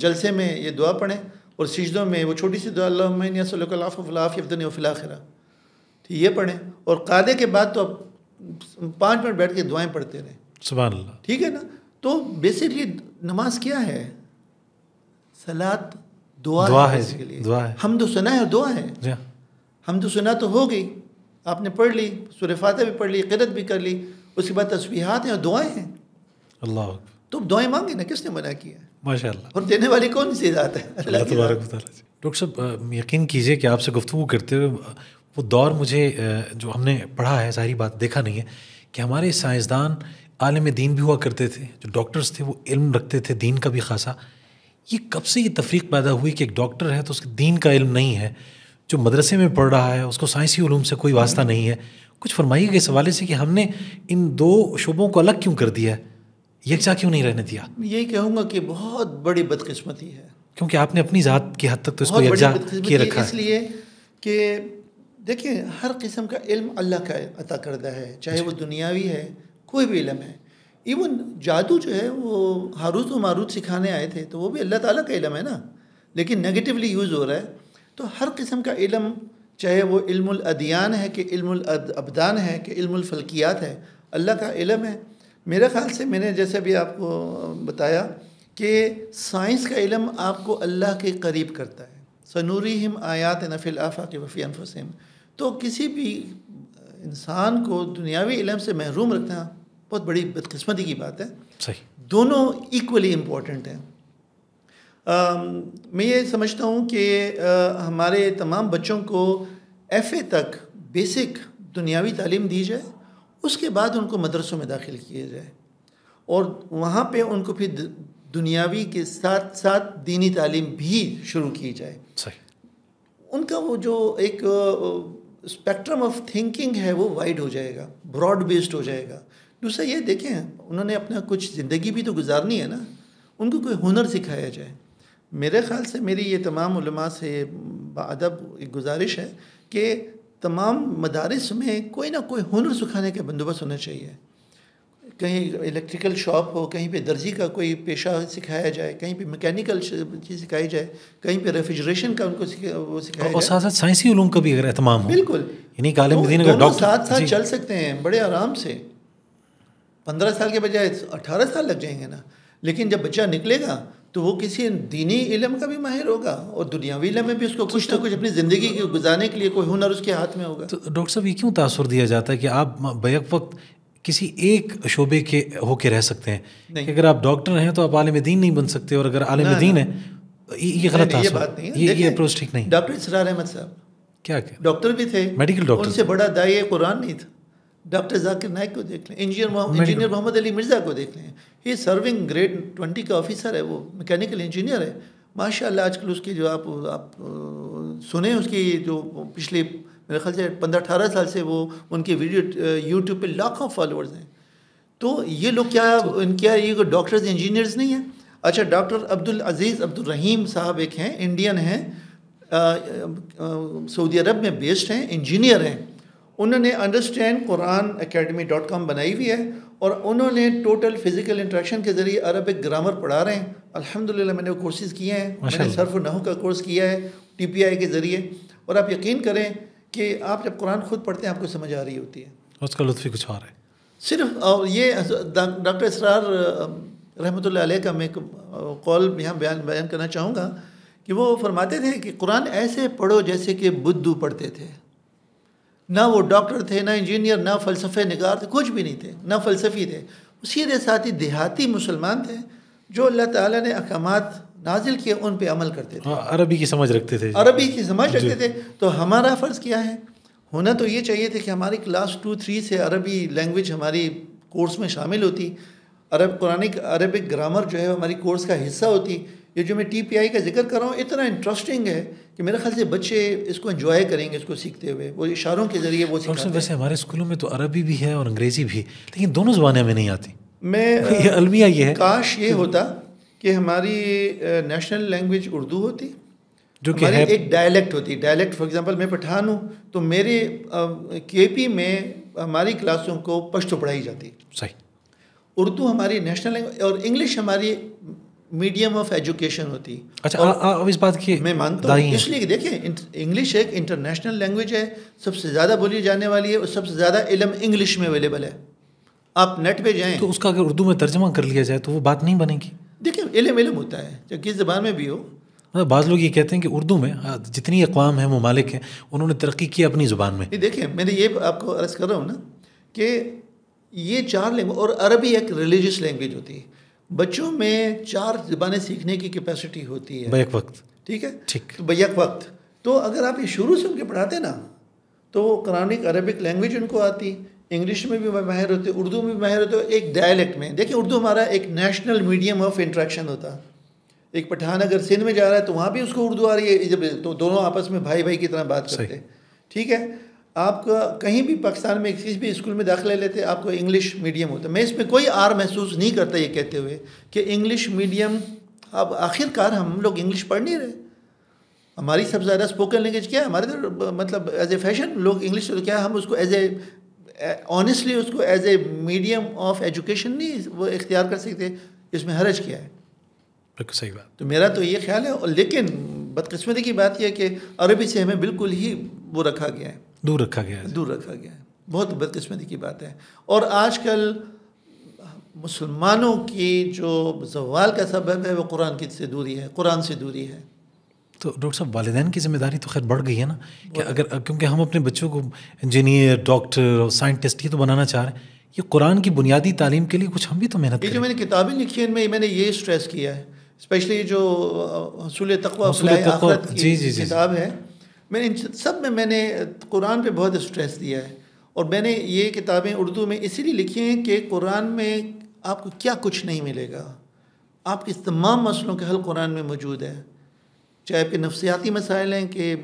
جلسے میں یہ دعا پڑھیں اور سجدوں میں وہ چھوٹی سی دعا اللہم انی اسألک العفو والعافیہ فی الدنیا وفی الآخرہ یہ پڑھیں، اور قعدے کے بعد تو آپ 5 منٹ بیٹھ کے دعائیں پڑھتے رہیں. سبحان اللہ. ٹھیک ہے نا. تو بیسکلی نماز کیا ہے؟ صلاۃ دعا ہے. دعا ہے، حمد و ثنا اور دعا ہے. حمد و ثنا تو ہو گئی، آپ نے پڑھ لی، سورہ فاتحہ بھی پڑھ لی، قرات بھی کر لی، اس کے بعد تسبیحات ہیں اور دعائیں ہیں. اللہ، تو دعائیں مانگیں نا، کس نے منع کیا ہے؟ ماشاء اللہ. اور دینے والی کون سی ذات ہے؟ اللہ تبارک و تعالیٰ. ڈاکٹر صاحب یقین کیجئے کہ آپ سے گفتگو کرتے ہوئے وہ دور مجھے جو ہم نے پڑھا ہے، ظاہری بات دیکھا نہیں ہے، کہ ہمارے سائنسدان عالم دین بھی ہوا کرتے تھے، جو ڈاکٹرز تھے وہ علم رکھتے تھے دین کا بھی خاصا. یہ کب سے یہ تفریق پیدا ہوئی کہ ایک ڈاکٹر ہے تو اس کے دین کا علم نہیں ہے، جو مدرسے میں پڑھ رہا ہے اس کو سائنسی علوم سے کوئی واسطہ نہیں ہے؟ کچھ فرمائیے گا اس حوالے سے کہ ہم نے ان 2 شعبوں کو الگ کیوں کر دیا ہے؟ یکجا کیوں نہیں رہنے دیا؟ یہی کہوں گا کہ بہت بڑی بدقسمتی ہے، کیونکہ آپ نے اپنی ذات کی حد تک تو اس کو بہت بڑی یکجا بدقسمتی کیے رکھا اس لیے کہ دیکھیں ہر قسم کا علم اللہ کا عطا کردہ ہے، چاہے وہ دنیاوی ہے، کوئی بھی علم ہے. ایون جادو جو ہے وہ ہاروت و ماروت سکھانے آئے تھے تو وہ بھی اللہ تعالیٰ کا علم ہے نا، لیکن نیگیٹیولی یوز ہو رہا ہے. تو ہر قسم کا علم، چاہے وہ علم الادیان ہے کہ علم الابدان ہے کہ علم الفلکیات ہے، اللہ کا علم ہے. میرے خیال سے میں نے جیسے بھی آپ کو بتایا کہ سائنس کا علم آپ کو اللہ کے قریب کرتا ہے. سنوریہم آیاتنا فی الآفاق وفی انفسہم. تو کسی بھی انسان کو دنیاوی علم سے محروم رکھنا بہت بڑی بدقسمتی کی بات ہے. صحیح. دونوں ایکولی امپورٹنٹ ہیں. میں یہ سمجھتا ہوں کہ ہمارے تمام بچوں کو ایف اے تک بیسک دنیاوی تعلیم دی جائے، اس کے بعد ان کو مدرسوں میں داخل کیا جائے اور وہاں پہ ان کو پھر دنیاوی کے ساتھ ساتھ دینی تعلیم بھی شروع کی جائے. صحیح. ان کا وہ جو ایک اسپیکٹرم آف تھنکنگ ہے وہ وائڈ ہو جائے گا، براڈ بیسڈ ہو جائے گا. دوسرا یہ دیکھیں انہوں نے اپنا کچھ زندگی بھی تو گزارنی ہے نا، ان کو کوئی ہنر سکھایا جائے. میرے خیال سے میری یہ تمام علماء سے بادب ایک گزارش ہے کہ تمام مدارس میں کوئی نہ کوئی ہنر سکھانے کا بندوبست ہونا چاہیے. کہیں الیکٹریکل شاپ ہو، کہیں پہ درزی کا کوئی پیشہ سکھایا جائے، کہیں پہ میکینیکل چیز سکھائی جائے، کہیں پہ ریفریجریشن کا ان کو وہ سکھایا جائے. اور ساتھ ساتھ سائنسی علوم کا بھی اگر اہتمام ہو. بالکل. یعنی عالم دین کا ڈاکٹر ساتھ ساتھ چل سکتے ہیں بڑے آرام سے. 15 سال کے بجائے 18 سال لگ جائیں گے نا، لیکن جب بچہ نکلے گا تو وہ کسی دینی علم کا بھی ماہر ہوگا اور دنیاوی علم میں بھی اس کو کچھ نہ کچھ اپنی زندگی کو گزارنے کے لیے کوئی ہنر اس کے ہاتھ میں ہوگا. تو ڈاکٹر صاحب یہ کیوں تاثر دیا جاتا ہے کہ آپ بیک وقت کسی ایک شعبے کے ہو کے رہ سکتے ہیں؟ کہ اگر آپ ڈاکٹر ہیں تو آپ عالم دین نہیں بن سکتے، اور اگر عالم دین ہے یہ غلط تاثر. یہ بات نہیں ہے، یہ اپروچ ٹھیک نہیں. ڈاکٹر اسرار احمد صاحب کیا ڈاکٹر بھی تھے، میڈیکل ڈاکٹر، ان سے بڑا داعی قرآن نہیں تھا. ڈاکٹر ذاکر نائک کو دیکھ لیں، انجینئر محمد علی مرزا کو دیکھ لیں، ہی سرونگ گریڈ 20 کا آفیسر ہے، وہ میکینیکل انجینئر ہے ماشاء اللہ. آج کل اس کی جو آپ سنیں اس کی جو پچھلے میرے خیال سے 15-18 سال سے وہ ان کی ویڈیو یوٹیوب پہ لاکھوں فالوورز ہیں. تو یہ لوگ کیا یہ ڈاکٹرز انجینئرز نہیں ہیں؟ اچھا ڈاکٹر عبدالعزیز عبدالرحیم صاحب ایک ہیں، انڈین ہیں، سعودی عرب میں بیسڈ ہیں، انجینئر ہیں. انہوں نے انڈرسٹینڈ قرآن academy.com بنائی ہوئی ہے اور انہوں نے ٹوٹل فزیکل انٹریکشن کے ذریعے عربک گرامر پڑھا رہے ہیں. الحمدللہ میں نے وہ کورسز کیے ہیں، میں نے صرف و نحو کا کورس کیا ہے TPI کے ذریعے. اور آپ یقین کریں کہ آپ جب قرآن خود پڑھتے ہیں آپ کو سمجھ آ رہی ہوتی ہے، اس کا لطف ہی کچھ اور ہے. صرف اور یہ ڈاکٹر اسرار رحمۃ اللہ علیہ کا میں ایک قول یہاں بیان کرنا چاہوں گا کہ وہ فرماتے تھے کہ قرآن ایسے پڑھو جیسے کہ بدھو پڑھتے تھے. نہ وہ ڈاکٹر تھے، نہ انجینئر، نہ فلسفے نگار تھے، کچھ بھی نہیں تھے، نہ فلسفی تھے. سیدھے ساتھی دیہاتی مسلمان تھے جو اللہ تعالیٰ نے احکامات نازل کیے ان پہ عمل کرتے تھے، عربی کی سمجھ رکھتے تھے، عربی کی سمجھ رکھتے تھے. تو ہمارا فرض کیا ہے؟ ہونا تو یہ چاہیے تھا کہ ہماری کلاس 2-3 سے عربی لینگویج ہماری کورس میں شامل ہوتی، عربک گرامر جو ہے ہماری کورس کا حصہ ہوتی. یہ جو میں TPI کا ذکر کر رہا ہوں اتنا انٹرسٹنگ ہے کہ میرے خیال سے بچے اس کو انجوائے کریں گے، اس کو سیکھتے ہوئے. وہ اشاروں کے ذریعے وہ سکھاتے ہیں. ویسے ہمارے اسکولوں میں تو عربی بھی ہے اور انگریزی بھی، لیکن دونوں زبانیں ہمیں نہیں آتی. میں المیہ یہ ہے کاش یہ ہوتا کہ ہماری نیشنل لینگویج اردو ہوتی، جو کہ ہماری ایک ڈائلیکٹ ہوتی. ڈائلیکٹ فار ایگزامپل میں پٹھان ہوں تو میرے KP میں ہماری کلاسوں کو پشتو پڑھائی جاتی. صحیح. اردو ہماری نیشنل لینگویج اور انگلش ہماری میڈیم آف ایجوکیشن ہوتی. اچھا اب اس بات کی میں مانتا ہوں، اس لیے کہ دیکھیں انگلش ایک انٹرنیشنل لینگویج ہے، سب سے زیادہ بولی جانے والی ہے اور سب سے زیادہ علم انگلش میں اویلیبل ہے. آپ نیٹ پہ جائیں تو اس کا اگر اردو میں ترجمہ کر لیا جائے تو وہ بات نہیں بنے گی. دیکھیں علم ہوتا ہے چاہے کس زبان میں بھی ہو. بعض لوگ یہ کہتے ہیں کہ اردو میں جتنی اقوام ہیں ممالک ہیں انہوں نے ترقی کی اپنی زبان میں. دیکھیں میں نے یہ آپ کو عرض کر رہا ہوں نا کہ یہ 4 لینگویج اور عربی ایک ریلیجس لینگویج ہوتی ہے. بچوں میں 4 زبانیں سیکھنے کی کیپیسٹی ہوتی ہے بیک وقت. ٹھیک ہے، ٹھیک بیک وقت. تو اگر آپ یہ شروع سے ان کے پڑھاتے نا تو وہ قرآنک عربک لینگویج ان کو آتی، انگلش میں بھی ماہر ہوتے، اردو میں بھی ماہر ہوتے، ایک ڈائلیکٹ میں. دیکھیں اردو ہمارا ایک نیشنل میڈیم آف انٹریکشن ہوتا. ایک پٹھان اگر سندھ میں جا رہا ہے تو وہاں بھی اس کو اردو آ رہی ہے، تو دونوں آپس میں بھائی کی طرح بات کرتے. ٹھیک ہے. آپ کا کہیں بھی پاکستان میں کسی بھی اسکول میں داخلہ لیتے آپ کو انگلش میڈیم ہوتا ہے. میں اس میں کوئی آر محسوس نہیں کرتا یہ کہتے ہوئے کہ انگلش میڈیم. اب آخر کار ہم لوگ انگلش پڑھ نہیں رہے. ہماری سب سے زیادہ اسپوکن لینگویج کیا ہے ہمارے تو مطلب ایز اے فیشن لوگ انگلش تو کیا ہم اس کو ایز اے آنیسٹلی اس کو as a medium of education نہیں وہ اختیار کر سکتے. اس میں حرج کیا ہے؟ بالکل صحیح بات. تو میرا تو یہ خیال ہے. لیکن بدقسمتی کی بات یہ ہے کہ عربی سے ہمیں بالکل ہی وہ رکھا گیا ہے, دور رکھا گیا ہے. بہت بدقسمتی کی بات ہے. اور آج کل مسلمانوں کی جو زوال کا سبب ہے وہ قرآن کی سے دوری ہے, قرآن سے دوری ہے. تو ڈاکٹر صاحب والدین کی ذمہ داری تو خیر بڑھ گئی ہے نا کہ اگر کیونکہ ہم اپنے بچوں کو انجینئر, ڈاکٹر اور سائنٹسٹ یہ تو بنانا چاہ رہے ہیں, یہ قرآن کی بنیادی تعلیم کے لیے کچھ ہم بھی تو محنت کریں. یہ جو میں نے کتابیں لکھی ہیں ان میں نے یہ اسٹریس کیا ہے, اسپیشلی جو حصول تقویٰ فلاح آخرت کی کتاب ہے, میں نے سب میں نے قرآن پہ بہت اسٹریس دیا ہے. اور میں نے یہ کتابیں اردو میں اسی لیے لکھی ہیں کہ قرآن میں آپ کو کیا کچھ نہیں ملے گا. آپ کے تمام مسئلوں کا حل قرآن میں موجود ہے, چاہے آپ کے نفسیاتی مسائل ہیں کہ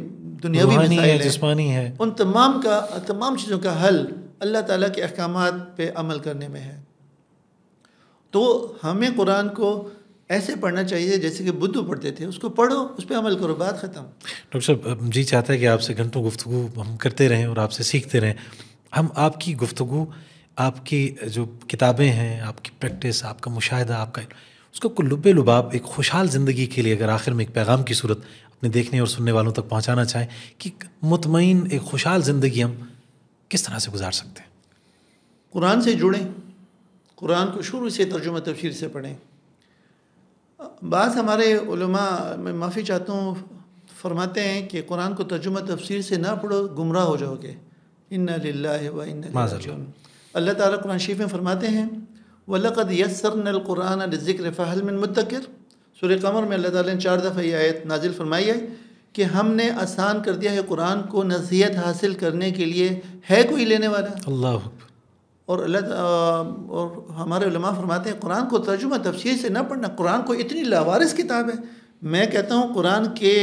دنیاوی مسائل ہیں, جسمانی ہے, ان تمام چیزوں کا حل اللہ تعالیٰ کے احکامات پہ عمل کرنے میں ہے. تو ہمیں قرآن کو ایسے پڑھنا چاہیے جیسے کہ بدھو پڑھتے تھے, اس کو پڑھو, اس پہ عمل کرو, بات ختم. ڈاکٹر صاحب جی چاہتا ہے کہ آپ سے گھنٹوں گفتگو ہم کرتے رہیں اور آپ سے سیکھتے رہیں. ہم آپ کی گفتگو, آپ کی جو کتابیں ہیں, آپ کی پریکٹس, آپ کا مشاہدہ, آپ کا اس کا لب لباب ایک خوشحال زندگی کے لیے اگر آخر میں ایک پیغام کی صورت اپنے دیکھنے اور سننے والوں تک پہنچانا چاہیں کہ مطمئن ایک خوشحال زندگی ہم کس طرح سے گزار سکتے ہیں؟ قرآن سے جڑیں, قرآن کو شروع سے ترجمہ تفسیر سے پڑھیں. بعض ہمارے علماء, میں معافی چاہتا ہوں, فرماتے ہیں کہ قرآن کو ترجمہ تفسیر سے نہ پڑھو, گمراہ ہو جاؤ گے. اِنَّا لِلَّهِ وَإِنَّا إِلَيْهِ راجعون. اللہ تعالیٰ قرآن شریف میں فرماتے ہیں وَلَقَدْ يَسَّرْنَا الْقُرْآنَ لِلذِّكْرِ فَهَلْ مِن مُدَّكِرٍ. سورہ قمر میں اللہ تعالیٰ نے 4 دفعہ یہ آیت نازل فرمائی ہے کہ ہم نے آسان کر دیا ہے قرآن کو نصیحت حاصل کرنے کے لیے, ہے کوئی لینے والا؟ اللہ اکبر. اور ہمارے علماء فرماتے ہیں قرآن کو ترجمہ تفسیر سے نہ پڑھنا. قرآن کو اتنی لاوارث کتاب ہے. میں کہتا ہوں قرآن کے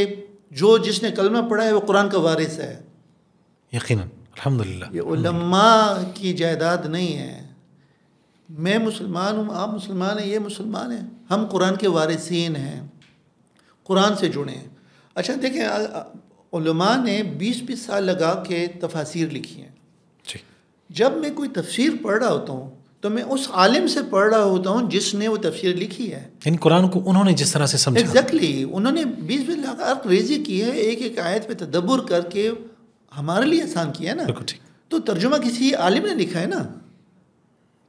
جس نے کلمہ پڑھا ہے وہ قرآن کا وارث ہے. یقیناً الحمدللہ. یہ علماء کی جائیداد نہیں ہے. میں مسلمان ہوں, آپ مسلمان ہیں, یہ مسلمان ہیں, ہم قرآن کے وارثین ہیں. قرآن سے جڑیں. اچھا دیکھیں, علماء نے 20-20 سال لگا کے تفاسیر لکھی ہیں. جب میں کوئی تفسیر پڑھ رہا ہوتا ہوں تو میں اس عالم سے پڑھ رہا ہوتا ہوں جس نے وہ تفسیر لکھی ہے. ان قرآن کو انہوں نے جس طرح سے سمجھا, ایگزیکٹلی انہوں نے 20-20 لاکھ عرق ریزی کی ہے, ایک ایک آیت پہ تدبر کر کے ہمارے لیے آسان کیا ہے نا. تو ترجمہ کسی عالم نے لکھا ہے نا,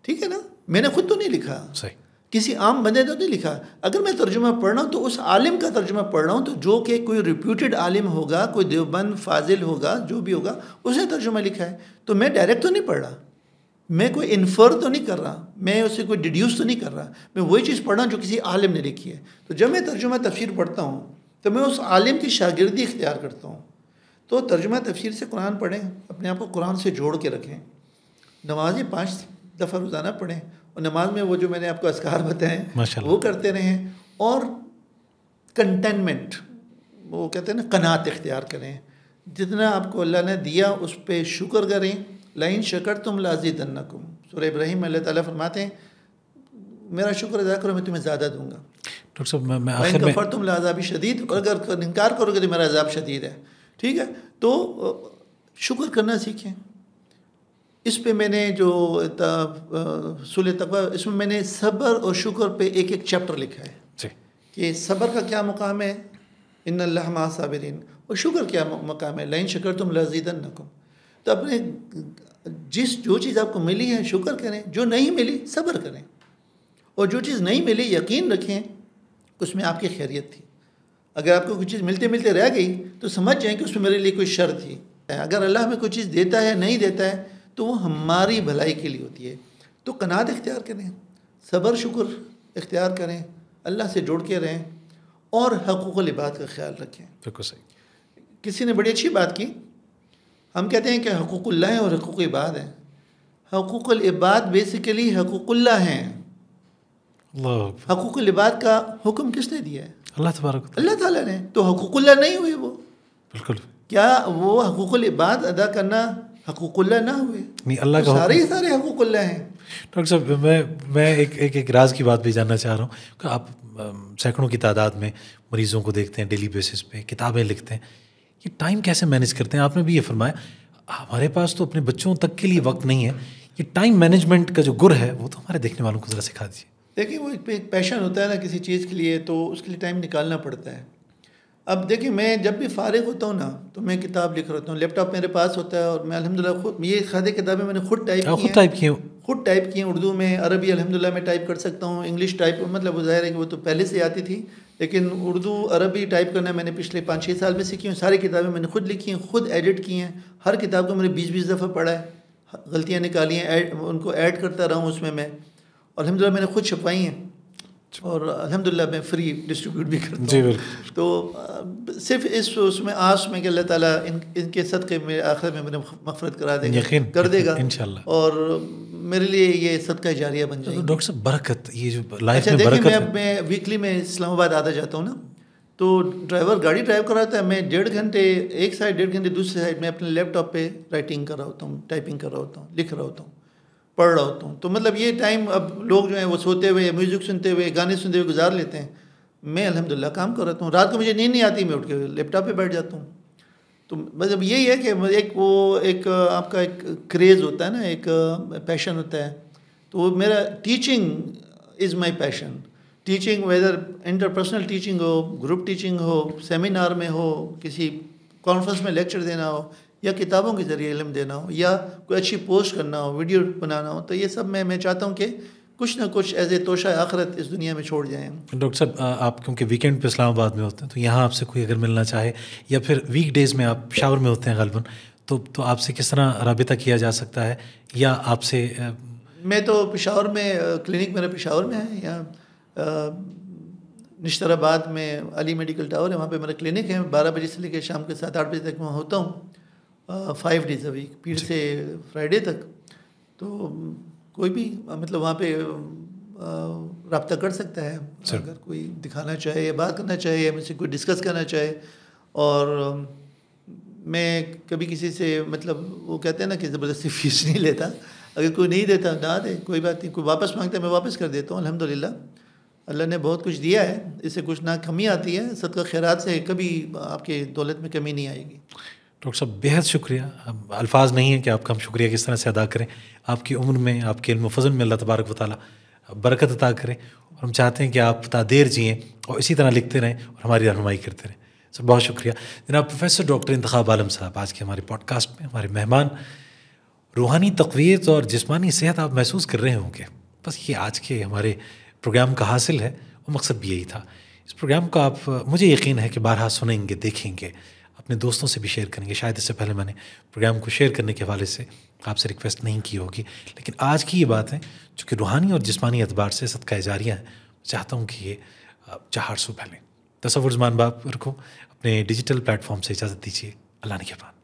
ٹھیک ہے نا, میں نے خود تو نہیں لکھا, صحیح, کسی عام بندے تو نہیں لکھا. اگر میں ترجمہ پڑھ رہا ہوں تو اس عالم کا ترجمہ پڑھ رہا ہوں, تو جو کہ کوئی ریپیوٹڈ عالم ہوگا, کوئی دیوبند فاضل ہوگا, جو بھی ہوگا, اس نے ترجمہ لکھا ہے. تو میں ڈائریکٹ تو نہیں پڑھ رہا, میں کوئی انفر تو نہیں کر رہا, میں اسے کوئی ڈیڈیوس تو نہیں کر رہا, میں وہی چیز پڑھ رہا ہوں جو کسی عالم نے لکھی ہے. تو جب میں ترجمہ تفسیر پڑھتا ہوں تو میں اس عالم کی شاگردی اختیار کرتا ہوں. تو ترجمہ تفسیر سے قرآن پڑھیں, اپنے آپ کو قرآن سے جوڑ کے رکھیں. نمازیں 5 دفعہ روزانہ پڑھیں, اور نماز میں وہ جو میں نے آپ کو اذکار بتائے وہ کرتے رہیں. اور کنٹینمنٹ, وہ کہتے ہیں نا, قناعت اختیار کریں. جتنا آپ کو اللہ نے دیا اس پہ شکر کریں. لَإِن شَكَرْتُمْ لَأَزِيدَنَّكُمْ. سورہ ابراہیم میں اللہ تعالیٰ فرماتے ہیں میرا شکر ادا کرو, میں تمہیں زیادہ دوں گا. ڈاکٹر صاحب میں آخر میں کفرتم لعذابی شدید, اور اگر انکار کرو گے تو میرا عذاب شدید ہے. ٹھیک ہے, تو شکر کرنا سیکھیں. اس پہ میں نے جو سورہ تقویٰ, اس میں میں نے صبر اور شکر پہ ایک ایک چیپٹر لکھا ہے کہ صبر کا کیا مقام ہے, ان اللہ مع الصابرین, اور شکر کیا مقام ہے, لئن شکرتم لازیدنکم. تو اپنے جو چیز آپ کو ملی ہے شکر کریں, جو نہیں ملی صبر کریں, اور جو چیز نہیں ملی یقین رکھیں اس میں آپ کی خیریت تھی. اگر آپ کو کوئی چیز ملتے ملتے رہ گئی تو سمجھ جائیں کہ اس میں میرے لیے کوئی شر تھی. اگر اللہ ہمیں کوئی چیز دیتا ہے نہیں دیتا ہے تو وہ ہماری بھلائی کے لیے ہوتی ہے. تو قناعت اختیار کریں, صبر شکر اختیار کریں, اللہ سے جوڑ کے رہیں, اور حقوق العباد کا خیال رکھیں. بالکل صحیح. کسی نے بڑی اچھی بات کی, ہم کہتے ہیں کہ حقوق اللہ ہیں اور حقوق عباد ہیں. حقوق العباد بیسیکلی حقوق اللہ ہیں. حقوق العباد کا حکم کس نے دیا ہے؟ اللہ تبارک, اللہ تعالیٰ نے. تو حقوق اللہ نہیں ہوئے وہ. بالکل. کیا وہ حقوق العباد ادا کرنا حقوق اللہ نہ ہوئے. نہیں اللہ کا سارے ہی سارے حقوق اللہ ہیں. ڈاکٹر صاحب میں ایک راز کی بات بھی جاننا چاہ رہا ہوں کہ آپ سینکڑوں کی تعداد میں مریضوں کو دیکھتے ہیں ڈیلی بیسس پہ, کتابیں لکھتے ہیں, یہ ٹائم کیسے مینیج کرتے ہیں؟ آپ نے بھی یہ فرمایا ہمارے پاس تو اپنے بچوں تک کے لیے وقت نہیں ہے, یہ ٹائم مینجمنٹ کا جو گر ہے وہ تو ہمارے دیکھنے والوں کو ذرا سکھا دیجیے. دیکھیں وہ ایک پیشن ہوتا ہے نا کسی چیز کے لیے, تو اس کے لیے ٹائم نکالنا پڑتا ہے. اب دیکھیں میں جب بھی فارغ ہوتا ہوں نا تو میں کتاب لکھ رہا ہوتا ہوں, لیپ ٹاپ میرے پاس ہوتا ہے اور میں الحمدللہ خود یہ خادے کتابیں میں نے خود ٹائپ کی ہیں اردو میں, عربی الحمدللہ میں ٹائپ کر سکتا ہوں, انگلش ٹائپ مطلب ظاہر ہے کہ وہ تو پہلے سے آتی تھی, لیکن اردو عربی ٹائپ کرنا میں نے پچھلے 5-6 سال میں سیکھی ہوں. ساری کتابیں میں نے خود لکھی ہیں, خود ایڈٹ کی ہیں, ہر کتاب کو میں نے 20 دفعہ پڑھا ہے, غلطیاں نکالی ہیں, ان کو ایڈ کرتا رہا ہوں اس میں الحمدللہ میں نے خود چھپائی ہیں اور الحمدللہ میں فری ڈسٹریبیوٹ بھی کرتا ہوں. تو صرف اس میں آس میں کہ اللہ تعالیٰ ان کے صدقے میں آخر میں میرے مغفرت کر دے گا انشاءاللہ, اور میرے لیے یہ صدقہ جاریہ بن جائے گا. ڈاکٹر صاحب برکت, یہ جو لائف میں برکت ہے. میں ویکلی میں اسلام آباد آتا جاتا ہوں نا, تو ڈرائیور گاڑی ڈرائیو کر رہا تھا, میں 1.5 گھنٹے ایک سائڈ 1.5 گھنٹے دوسری سائڈ میں اپنے لیپ ٹاپ پہ رائٹنگ کر رہا ہوتا ہوں, ٹائپنگ کر رہا ہوتا ہوں, لکھ رہا ہوتا ہوں, پڑھ رہا ہوتا ہوں. تو مطلب یہ ٹائم اب لوگ جو ہیں وہ سوتے ہوئے میوزک سنتے ہوئے گانے سنتے ہوئے گزار لیتے ہیں, میں الحمدللہ کام کر رہتا ہوں. رات کو مجھے نیند نہیں آتی, میں اٹھ کے لیپ ٹاپ پہ بیٹھ جاتا ہوں. تو مطلب یہی ہے کہ ایک آپ کا ایک کریز ہوتا ہے نا, ایک پیشن ہوتا ہے. تو وہ میرا teaching is my passion. Teaching whether interpersonal teaching ہو, گروپ ٹیچنگ ہو, سیمینار میں ہو, کسی کانفرنس میں لیکچر دینا ہو, یا کتابوں کے ذریعے علم دینا ہو, یا کوئی اچھی پوسٹ کرنا ہو, ویڈیو بنانا ہو, تو یہ سب میں چاہتا ہوں کہ کچھ نہ کچھ ایز اے توشہ آخرت اس دنیا میں چھوڑ جائیں. ڈاکٹر صاحب آپ کیونکہ ویکینڈ پہ اسلام آباد میں ہوتے ہیں, تو یہاں آپ سے کوئی اگر ملنا چاہے, یا پھر ویک ڈیز میں آپ پشاور میں ہوتے ہیں غالباً, تو آپ سے کس طرح رابطہ کیا جا سکتا ہے, یا آپ سے؟ میں تو پشاور میں کلینک میرا پشاور میں ہے, یا نشتر آباد میں علی میڈیکل ٹاور ہے, وہاں پہ میرا کلینک ہے. 12 بجے سے لے کے شام کے 7-8 بجے تک میں ہوتا ہوں, 5 days a week, پیر سے فرائیڈے تک. تو کوئی بھی مطلب وہاں پہ رابطہ کر سکتا ہے اگر کوئی دکھانا چاہے یا بات کرنا چاہے یا مجھ سے کوئی ڈسکس کرنا چاہے. اور میں کبھی کسی سے مطلب وہ کہتے ہیں نا کہ زبردستی فیس نہیں لیتا, اگر کوئی نہیں دیتا نہ دے, کوئی بات نہیں. کوئی واپس مانگتا ہے میں واپس کر دیتا ہوں. الحمدللہ اللہ نے بہت کچھ دیا ہے, اس سے کچھ نہ کمی آتی ہے. صدقہ خیرات سے کبھی آپ کے دولت میں کمی نہیں آئے گی. ڈاکٹر صاحب بہت شکریہ, الفاظ نہیں ہیں کہ آپ کا ہم شکریہ کس طرح سے ادا کریں. آپ کی عمر میں, آپ کے علم و فضل میں اللہ تبارک و تعالیٰ برکت عطا کریں, اور ہم چاہتے ہیں کہ آپ دیر جئیں اور اسی طرح لکھتے رہیں اور ہماری رہنمائی کرتے رہیں. سر بہت شکریہ جناب پروفیسر ڈاکٹر انتخاب عالم صاحب, آج کے ہمارے پوڈ کاسٹ میں ہمارے مہمان. روحانی تقویت اور جسمانی صحت آپ محسوس کر رہے ہوں گے, بس یہ آج کے ہمارے پروگرام کا حاصل ہے, وہ مقصد بھی یہی تھا. اس پروگرام کو آپ, مجھے یقین ہے کہ بارہا سنیں گے, دیکھیں گے, اپنے دوستوں سے بھی شیئر کریں گے. شاید اس سے پہلے میں نے پروگرام کو شیئر کرنے کے حوالے سے آپ سے ریکویسٹ نہیں کی ہوگی, لیکن آج کی یہ بات ہے چونکہ روحانی اور جسمانی اعتبار سے صدقہ جاریہ ہیں, چاہتا ہوں کہ یہ 400 پھیلیں. تصور زمان باپ کو اپنے ڈیجیٹل پلیٹ فارم سے اجازت دیجیے. اللہ نگہبان.